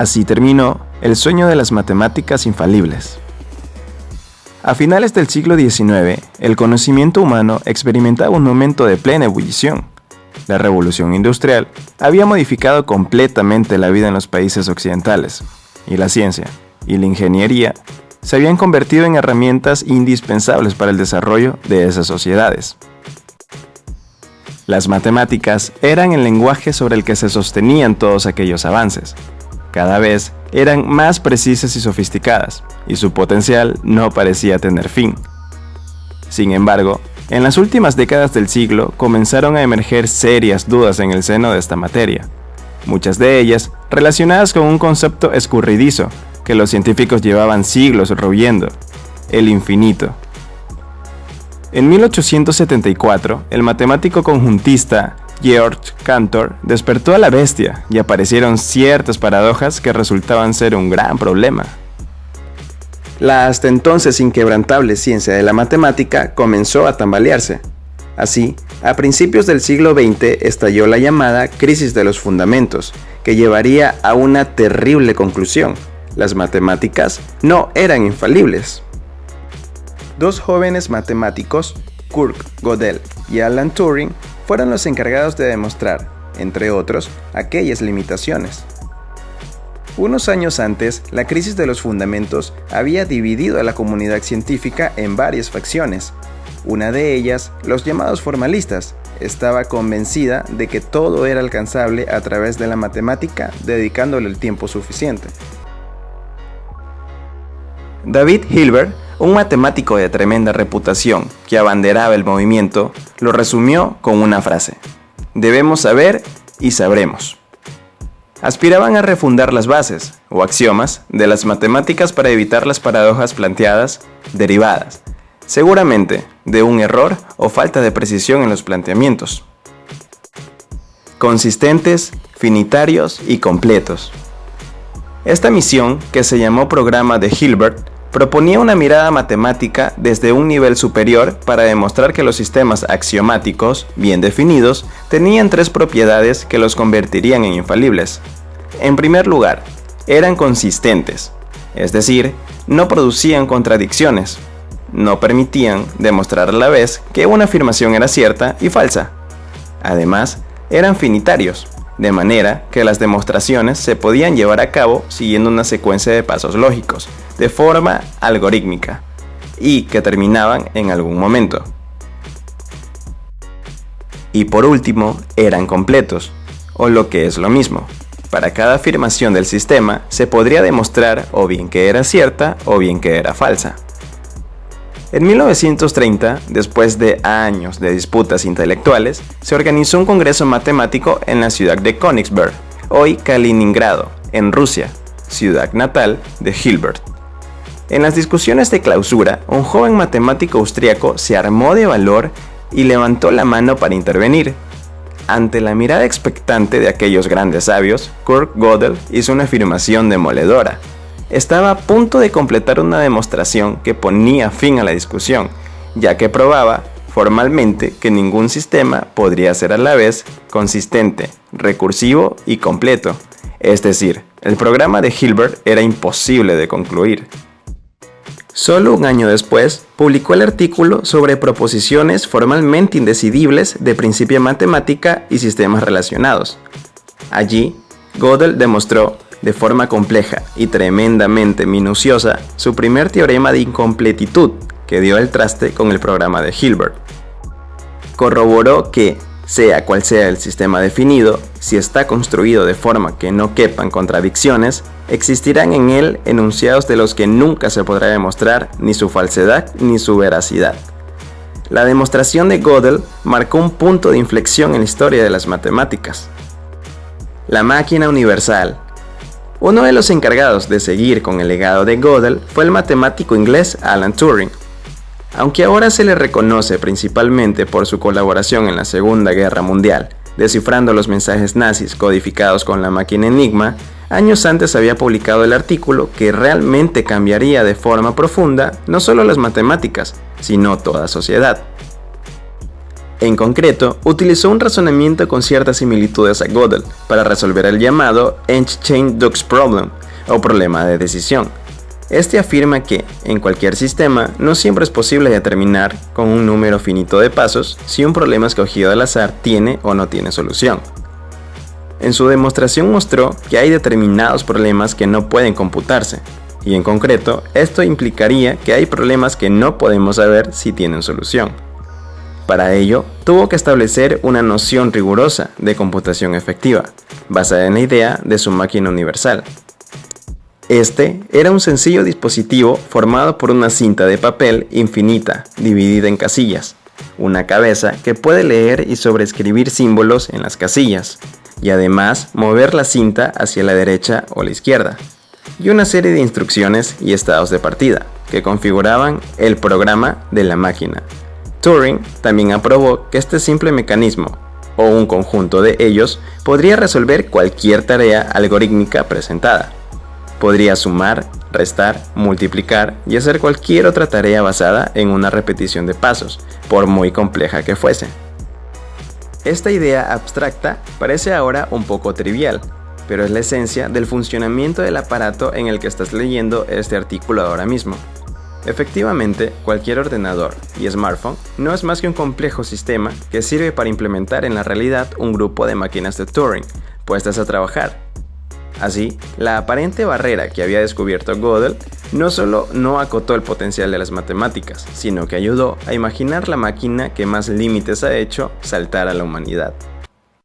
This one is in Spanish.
Así terminó el sueño de las matemáticas infalibles. A finales del siglo XIX, el conocimiento humano experimentaba un momento de plena ebullición. La revolución industrial había modificado completamente la vida en los países occidentales, y la ciencia y la ingeniería se habían convertido en herramientas indispensables para el desarrollo de esas sociedades. Las matemáticas eran el lenguaje sobre el que se sostenían todos aquellos avances. Cada vez eran más precisas y sofisticadas, y su potencial no parecía tener fin. Sin embargo, en las últimas décadas del siglo comenzaron a emerger serias dudas en el seno de esta materia, muchas de ellas relacionadas con un concepto escurridizo que los científicos llevaban siglos royendo: el infinito. En 1874, el matemático conjuntista Georg Cantor despertó a la bestia y aparecieron ciertas paradojas que resultaban ser un gran problema. La hasta entonces inquebrantable ciencia de la matemática comenzó a tambalearse. Así, a principios del siglo XX estalló la llamada crisis de los fundamentos, que llevaría a una terrible conclusión: las matemáticas no eran infalibles. Dos jóvenes matemáticos, Kurt Gödel y Alan Turing, fueron los encargados de demostrar, entre otros, aquellas limitaciones. Unos años antes, la crisis de los fundamentos había dividido a la comunidad científica en varias facciones. Una de ellas, los llamados formalistas, estaba convencida de que todo era alcanzable a través de la matemática, dedicándole el tiempo suficiente. David Hilbert, un matemático de tremenda reputación que abanderaba el movimiento, lo resumió con una frase: debemos saber y sabremos. Aspiraban a refundar las bases, o axiomas, de las matemáticas para evitar las paradojas planteadas, derivadas, seguramente, de un error o falta de precisión en los planteamientos. Consistentes, finitarios y completos. Esta misión, que se llamó Programa de Hilbert, proponía una mirada matemática desde un nivel superior para demostrar que los sistemas axiomáticos, bien definidos, tenían tres propiedades que los convertirían en infalibles. En primer lugar, eran consistentes, es decir, no producían contradicciones. No permitían demostrar a la vez que una afirmación era cierta y falsa. Además, eran finitarios, de manera que las demostraciones se podían llevar a cabo siguiendo una secuencia de pasos lógicos, de forma algorítmica, y que terminaban en algún momento. Y por último, eran completos, o lo que es lo mismo. Para cada afirmación del sistema se podría demostrar o bien que era cierta o bien que era falsa. En 1930, después de años de disputas intelectuales, se organizó un congreso matemático en la ciudad de Königsberg, hoy Kaliningrado, en Rusia, ciudad natal de Hilbert. En las discusiones de clausura, un joven matemático austriaco se armó de valor y levantó la mano para intervenir. Ante la mirada expectante de aquellos grandes sabios, Kurt Gödel hizo una afirmación demoledora. Estaba a punto de completar una demostración que ponía fin a la discusión, ya que probaba formalmente que ningún sistema podría ser a la vez consistente, recursivo y completo. Es decir, el programa de Hilbert era imposible de concluir. Solo un año después, publicó el artículo sobre proposiciones formalmente indecidibles de principio matemática y sistemas relacionados. Allí, Gödel demostró, de forma compleja y tremendamente minuciosa, su primer teorema de incompletitud, que dio el traste con el programa de Hilbert. Corroboró que, sea cual sea el sistema definido, si está construido de forma que no quepan contradicciones, existirán en él enunciados de los que nunca se podrá demostrar ni su falsedad ni su veracidad. La demostración de Gödel marcó un punto de inflexión en la historia de las matemáticas. La máquina universal. Uno de los encargados de seguir con el legado de Gödel fue el matemático inglés Alan Turing. Aunque ahora se le reconoce principalmente por su colaboración en la Segunda Guerra Mundial, descifrando los mensajes nazis codificados con la máquina Enigma, años antes había publicado el artículo que realmente cambiaría de forma profunda no solo las matemáticas, sino toda sociedad. En concreto, utilizó un razonamiento con ciertas similitudes a Gödel para resolver el llamado End-Chain-Dux Problem, o problema de decisión. Este afirma que, en cualquier sistema, no siempre es posible determinar con un número finito de pasos si un problema escogido al azar tiene o no tiene solución. En su demostración mostró que hay determinados problemas que no pueden computarse, y en concreto, esto implicaría que hay problemas que no podemos saber si tienen solución. Para ello, tuvo que establecer una noción rigurosa de computación efectiva, basada en la idea de su máquina universal. Este era un sencillo dispositivo formado por una cinta de papel infinita, dividida en casillas, una cabeza que puede leer y sobreescribir símbolos en las casillas, y además mover la cinta hacia la derecha o la izquierda, y una serie de instrucciones y estados de partida, que configuraban el programa de la máquina. Turing también aprobó que este simple mecanismo, o un conjunto de ellos, podría resolver cualquier tarea algorítmica presentada. Podría sumar, restar, multiplicar y hacer cualquier otra tarea basada en una repetición de pasos, por muy compleja que fuese. Esta idea abstracta parece ahora un poco trivial, pero es la esencia del funcionamiento del aparato en el que estás leyendo este artículo ahora mismo. Efectivamente, cualquier ordenador y smartphone no es más que un complejo sistema que sirve para implementar en la realidad un grupo de máquinas de Turing, puestas a trabajar. Así, la aparente barrera que había descubierto Gödel no solo no acotó el potencial de las matemáticas, sino que ayudó a imaginar la máquina que más límites ha hecho saltar a la humanidad.